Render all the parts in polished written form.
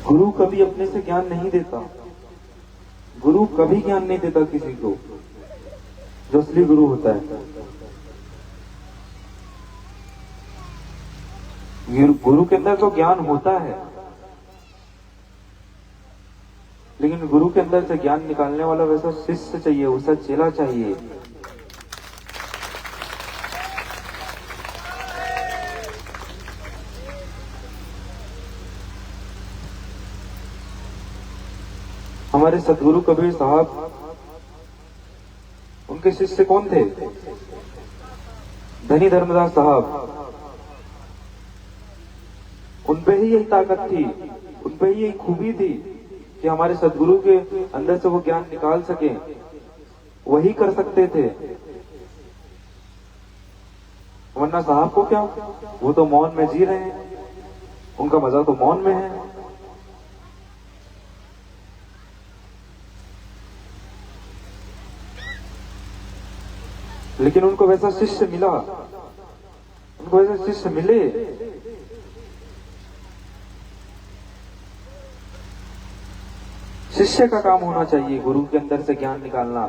गुरु कभी अपने से ज्ञान नहीं देता। गुरु कभी ज्ञान नहीं देता किसी को, जो असली गुरु होता है। गुरु के अंदर तो ज्ञान होता है, लेकिन गुरु के अंदर से ज्ञान निकालने वाला वैसा शिष्य चाहिए, वैसा चेला चाहिए। हमारे सदगुरु कबीर साहब, उनके शिष्य कौन थे? धनी धर्मदास साहब। उनपे ही यही ताकत थी, उनपे ही यही खूबी थी कि हमारे सदगुरु के अंदर से वो ज्ञान निकाल सके। वही कर सकते थे, वरना साहब को क्या, वो तो मौन में जी रहे हैं, उनका मजा तो मौन में है। लेकिन उनको वैसा शिष्य मिला, उनको वैसा शिष्य मिले। शिष्य का काम होना चाहिए गुरु के अंदर से ज्ञान निकालना।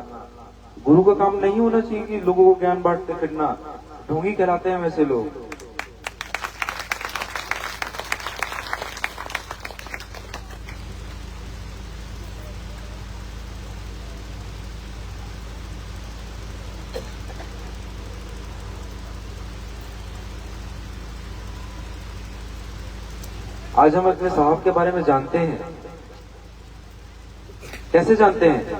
गुरु का काम नहीं होना चाहिए कि लोगों को ज्ञान बांटते फिरना। ढोंगी कहलाते हैं वैसे लोग। आज हम अपने साहब के बारे में जानते हैं। कैसे जानते हैं?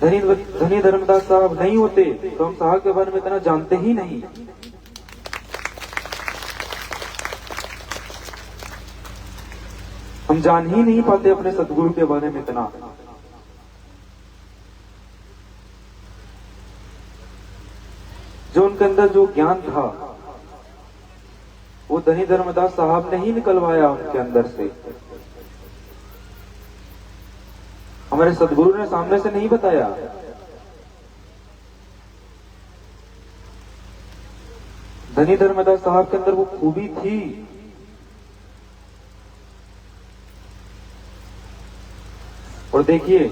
धनी धर्मदास साहब नहीं होते तो हम साहब के बारे में इतना जानते ही नहीं। हम जान ही नहीं पाते अपने सदगुरु के बारे में इतना। जो उनके अंदर जो ज्ञान था, वो धनी धर्मदास साहब ने ही निकलवाया उनके अंदर से। हमारे सदगुरु ने सामने से नहीं बताया। धनी धर्मदास साहब के अंदर वो खूबी थी। और देखिए,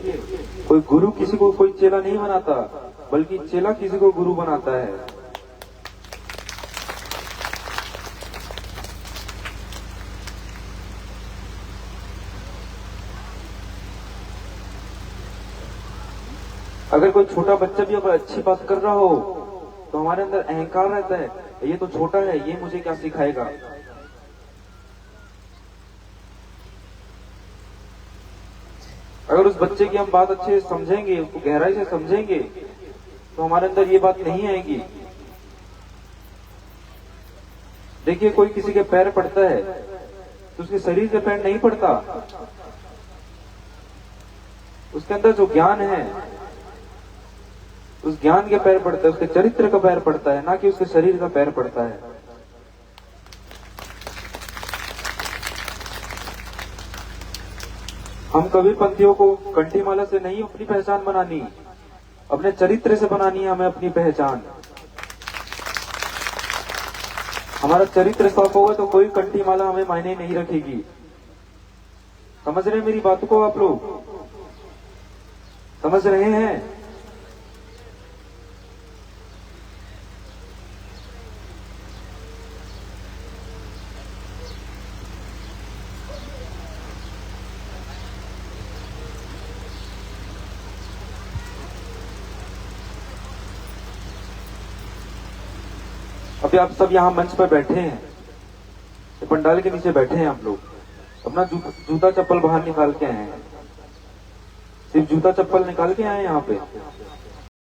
कोई गुरु किसी को कोई चेला नहीं बनाता, बल्कि चेला किसी को गुरु बनाता है। अगर कोई छोटा बच्चा भी अगर अच्छी बात कर रहा हो तो हमारे अंदर अहंकार रहता है, ये तो छोटा है, ये मुझे क्या सिखाएगा। अगर उस बच्चे की हम बात अच्छे से समझेंगे, उसको गहराई से समझेंगे, तो हमारे अंदर ये बात नहीं आएगी। देखिए, कोई किसी के पैर पड़ता है तो उसके शरीर के पैर नहीं पड़ता, उसके अंदर जो ज्ञान है उस ज्ञान के पैर पड़ता है, उसके चरित्र का पैर पड़ता है, ना कि उसके शरीर का पैर पड़ता है। हम कभी पंथियों को कंठी माला से नहीं अपनी पहचान बनानी, अपने चरित्र से बनानी है हमें अपनी पहचान। हमारा चरित्र साफ होगा तो कोई कंठी माला हमें मायने नहीं रखेगी। समझ रहे हैं मेरी बात को? आप लोग समझ रहे हैं? अभी आप सब यहाँ मंच पर बैठे हैं, पंडाल के नीचे बैठे हैं आप लोग, अपना जूता चप्पल बाहर निकाल के आए हैं। सिर्फ जूता चप्पल निकाल के आए यहाँ पे।